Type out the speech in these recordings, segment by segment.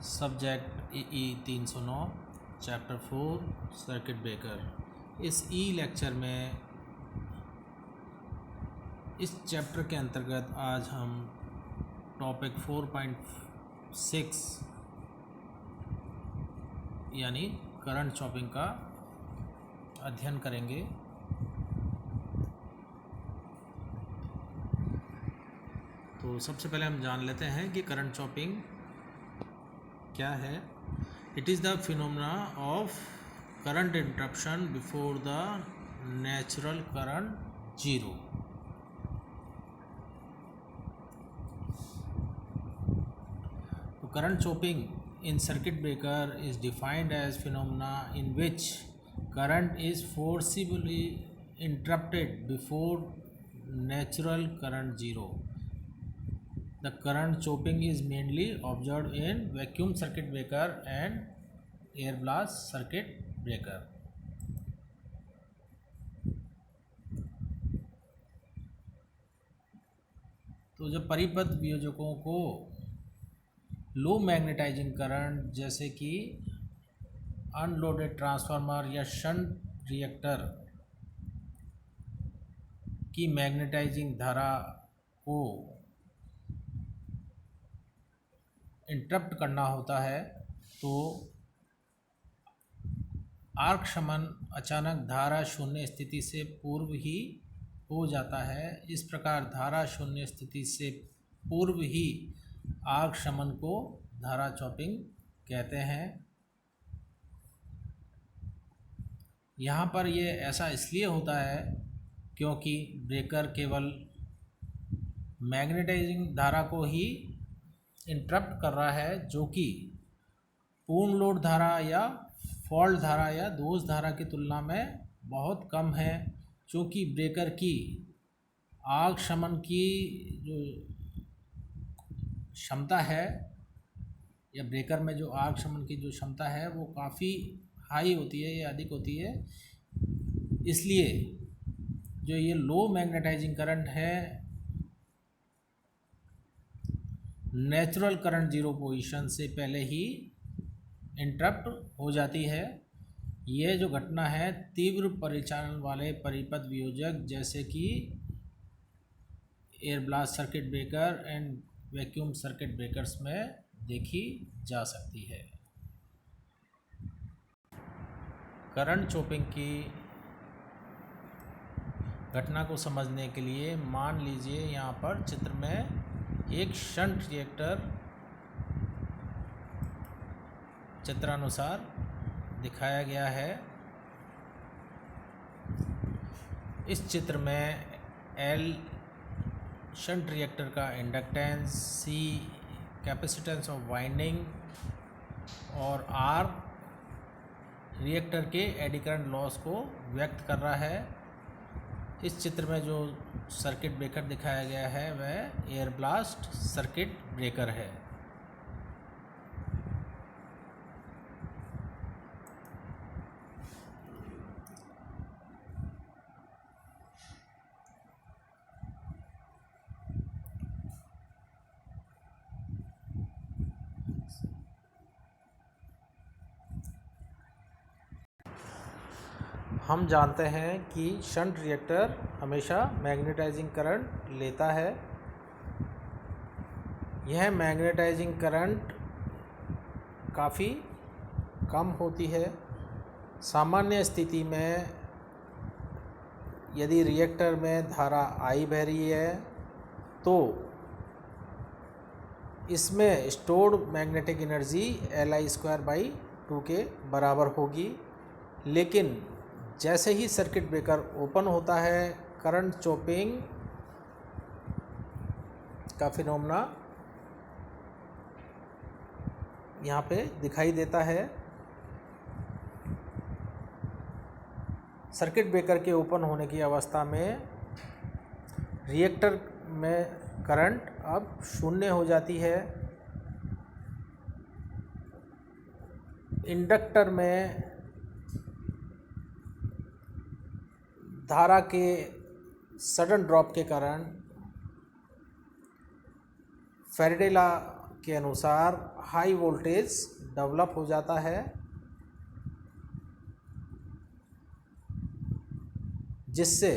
Subject ई 309 chapter 4 circuit breaker. इस lecture में इस चैप्टर के अंतर्गत आज हम टॉपिक 4.6 यानी करंट चॉपिंग का अध्ययन करेंगे। तो सबसे पहले हम जान लेते हैं कि करंट चॉपिंग क्या है। It is the phenomena of current interruption before the natural current zero. तो current chopping in circuit breaker is defined as phenomena in which current is forcibly interrupted before natural current zero. The current chopping is mainly observed in vacuum circuit breaker and air blast circuit breaker. तो जब परिपथ वियोजकों को लो magnetising current जैसे कि unloaded transformer या shunt reactor की magnetising धारा को इंटरप्ट करना होता है तो आर्क शमन अचानक धारा शून्य स्थिति से पूर्व ही हो जाता है। इस प्रकार धारा शून्य स्थिति से पूर्व ही आर्क शमन को धारा चॉपिंग कहते हैं। यहाँ पर ये ऐसा इसलिए होता है क्योंकि ब्रेकर केवल मैग्नेटाइजिंग धारा को ही इंटरप्ट कर रहा है, जो कि पूर्ण लोड धारा या फॉल्ट धारा या दोष धारा की तुलना में बहुत कम है। चूँकि ब्रेकर की आर्क शमन की जो क्षमता है या ब्रेकर में जो आर्क शमन की जो क्षमता है वो काफ़ी हाई होती है या अधिक होती है, इसलिए जो ये लो मैग्नेटाइजिंग करंट है नेचुरल करंट जीरो पोजीशन से पहले ही इंटरप्ट हो जाती है। ये जो घटना है तीव्र परिचालन वाले परिपथ वियोजक जैसे कि air blast circuit breaker and vacuum circuit breakers में देखी जा सकती है। करंट चॉपिंग की घटना को समझने के लिए मान लीजिए यहाँ पर चित्र में एक शंट रिएक्टर चित्रानुसार दिखाया गया है। इस चित्र में L शंट रिएक्टर का inductance, C capacitance of winding और R रिएक्टर के एडी करंट लॉस को व्यक्त कर रहा है। इस चित्र में जो सर्किट ब्रेकर दिखाया गया है वह एयर ब्लास्ट सर्किट ब्रेकर है। हम जानते हैं कि शंट रिएक्टर हमेशा मैग्नेटाइजिंग करंट लेता है। यह मैग्नेटाइजिंग करंट काफ़ी कम होती है। सामान्य स्थिति में यदि रिएक्टर में धारा I बह रही है तो इसमें स्टोर्ड मैग्नेटिक एनर्जी Li²/2 के बराबर होगी। लेकिन जैसे ही सर्किट ब्रेकर ओपन होता है करंट चॉपिंग का फिनोमेना यहाँ पे दिखाई देता है। सर्किट ब्रेकर के ओपन होने की अवस्था में रिएक्टर में करंट अब शून्य हो जाती है। इंडक्टर में धारा के सडन ड्रॉप के कारण फैराडे लॉ के अनुसार हाई वोल्टेज डेवलप हो जाता है, जिससे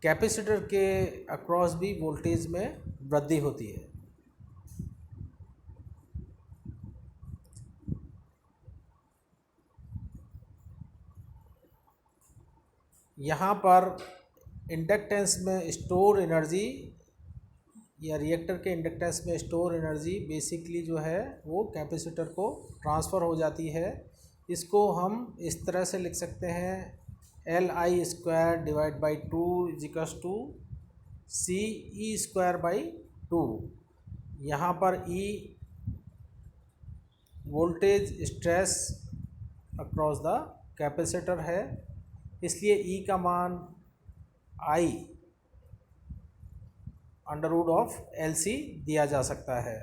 कैपेसिटर के अक्रॉस भी वोल्टेज में वृद्धि होती है। यहाँ पर इंडक्टेंस में स्टोर एनर्जी या रिएक्टर के इंडक्टेंस में स्टोर एनर्जी बेसिकली जो है वो कैपेसिटर को ट्रांसफ़र हो जाती है। इसको हम इस तरह से लिख सकते हैं, Li² divide by 2 equals to CE²/2। यहाँ पर E voltage stress across the capacitor है, इसलिए E का मान I √LC दिया जा सकता है।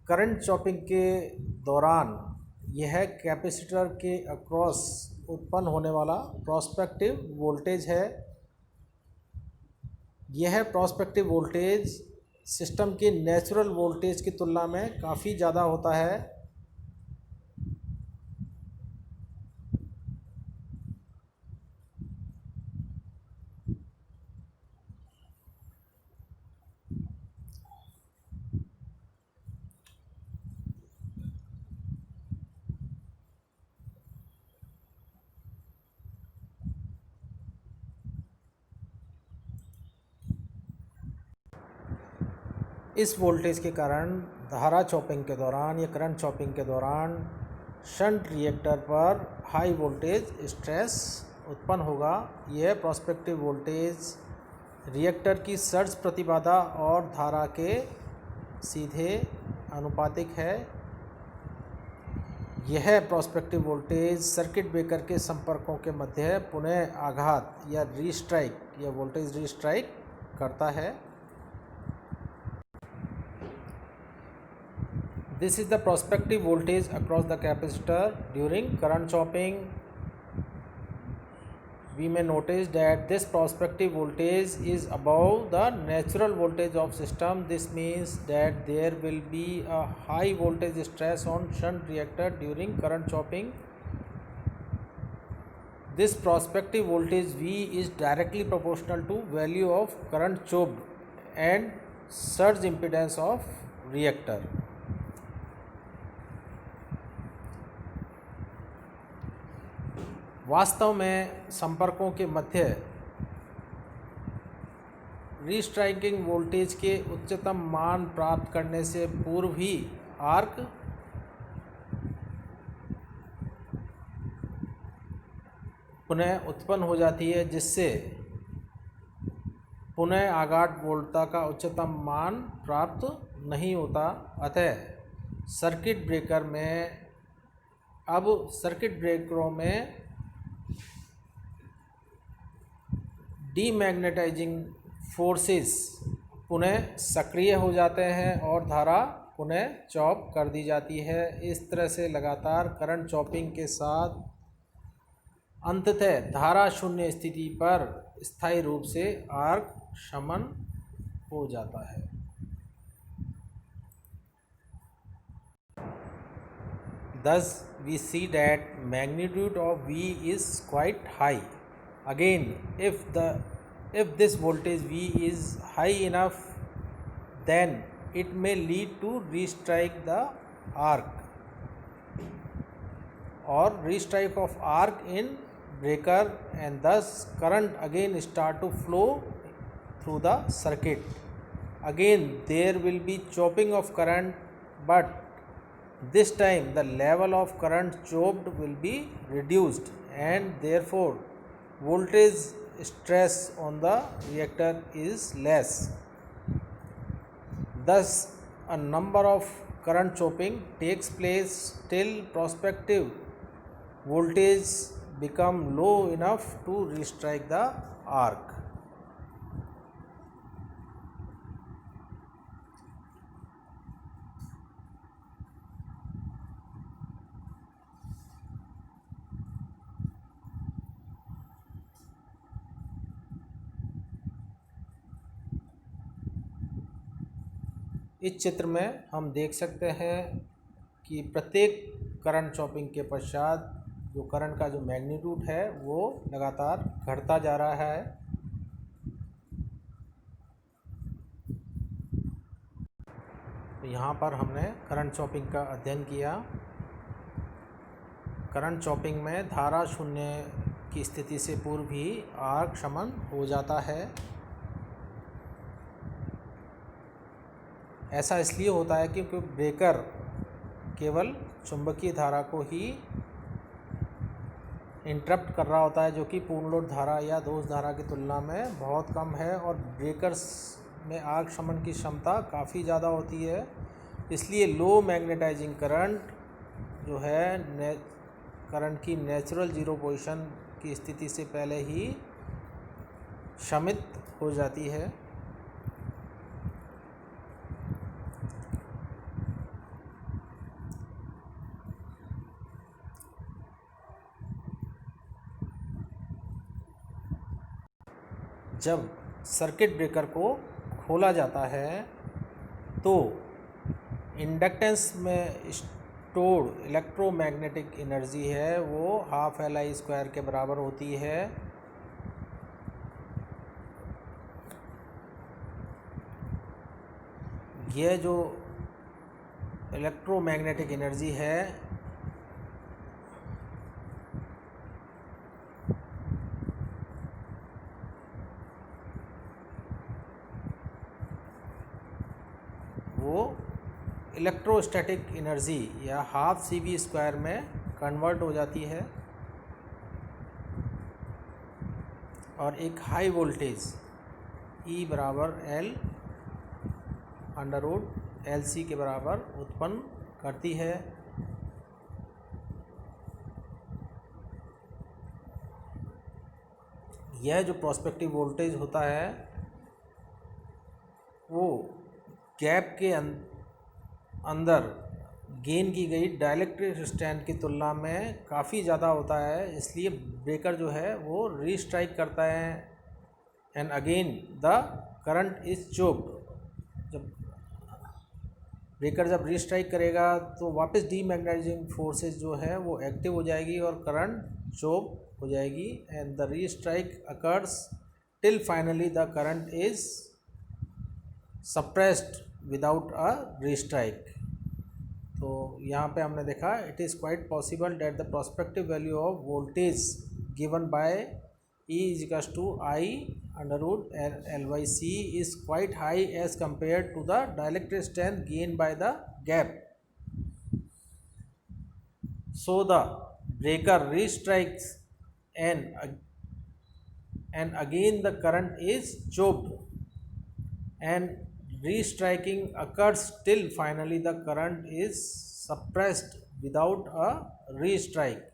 करंट चॉपिंग के दौरान यह कैपेसिटर के अक्रॉस उत्पन्न होने वाला प्रोस्पेक्टिव वोल्टेज है। यह प्रोस्पेक्टिव वोल्टेज सिस्टम के नेचुरल वोल्टेज की तुलना में काफ़ी ज़्यादा होता है। इस वोल्टेज के कारण धारा चॉपिंग के दौरान या करंट चॉपिंग के दौरान शंट रिएक्टर पर हाई वोल्टेज स्ट्रेस उत्पन्न होगा। यह प्रोस्पेक्टिव वोल्टेज रिएक्टर की सर्ज प्रतिबाधा और धारा के सीधे अनुपातिक है। यह प्रोस्पेक्टिव वोल्टेज सर्किट ब्रेकर के संपर्कों के मध्य पुनः आघात या रीस्ट्राइक या वोल्टेज रीस्ट्राइक करता है। This is the prospective voltage across the capacitor during current chopping. We may notice that this prospective voltage is above the natural voltage of system. This means that there will be a high voltage stress on shunt reactor during current chopping. This prospective voltage V is directly proportional to value of current chopped and surge impedance of reactor. वास्तव में संपर्कों के मध्य restriking voltage के उच्चतम मान प्राप्त करने से पूर्व ही आर्क पुनः उत्पन्न हो जाती है, जिससे पुनः आघात वोल्टता का उच्चतम मान प्राप्त नहीं होता। अतः सर्किट ब्रेकरों में डीमैग्नेटाइजिंग फोर्सेस पुनः सक्रिय हो जाते हैं और धारा पुनः चॉप कर दी जाती है। इस तरह से लगातार करंट चॉपिंग के साथ अंततः धारा शून्य स्थिति पर स्थायी रूप से आर्क शमन हो जाता है। Thus we see that magnitude of V is quite high. Again, if this voltage V is high enough, then it may lead to restrike the arc or restrike of arc in breaker, and thus current again start to flow through the circuit. Again there will be chopping of current, but this time the level of current chopped will be reduced and therefore voltage stress on the reactor is less. Thus a number of current chopping takes place till prospective voltage become low enough to restrike the arc. इस चित्र में हम देख सकते हैं कि प्रत्येक current chopping के पश्चात जो करंट का जो मैग्नीट्यूड है वो लगातार घटता जा रहा है। तो यहाँ पर हमने करंट चॉपिंग का अध्ययन किया। करंट चॉपिंग में धारा शून्य की स्थिति से पूर्व ही आर्क शमन हो जाता है। ऐसा इसलिए होता है क्योंकि ब्रेकर केवल चुंबकीय धारा को ही इंटरप्ट कर रहा होता है, जो कि पूर्ण लोड धारा या दोष धारा की तुलना में बहुत कम है, और ब्रेकर्स में आर्क शमन की क्षमता काफ़ी ज़्यादा होती है। इसलिए लो मैग्नेटाइजिंग करंट जो है करंट की नेचुरल जीरो पोजीशन की स्थिति से पहले ही शमित हो जाती है। जब सर्किट ब्रेकर को खोला जाता है तो इंडक्टेंस में स्टोर्ड इलेक्ट्रोमैग्नेटिक एनर्जी है वो ½ Li² के बराबर होती है। यह जो इलेक्ट्रोमैग्नेटिक एनर्जी है वो इलेक्ट्रोस्टैटिक एनर्जी या ½CV² में कन्वर्ट हो जाती है, और एक हाई वोल्टेज E बराबर L√LC के बराबर उत्पन्न करती है। यह जो प्रोस्पेक्टिव वोल्टेज होता है वो गैप के अंदर गेन की गई डाइलेक्ट्रिक स्ट्रेंथ की तुलना में काफ़ी ज़्यादा होता है। इसलिए ब्रेकर जो है वो रीस्ट्राइक करता है and again the current is choked. जब ब्रेकर जब रीस्ट्राइक करेगा तो वापस डीमैग्नेटाइजिंग फोर्सेस जो है वो एक्टिव हो जाएगी और करंट चोक हो जाएगी, and the restrike occurs till finally the current is suppressed without a restrike. तो यहाँ पे हमने देखा it is quite possible that the prospective value of voltage given by E = I√L/C is quite high as compared to the dielectric strength gained by the gap. So the breaker restrikes and again the current is choked, and restriking occurs till finally the current is suppressed without a restrike.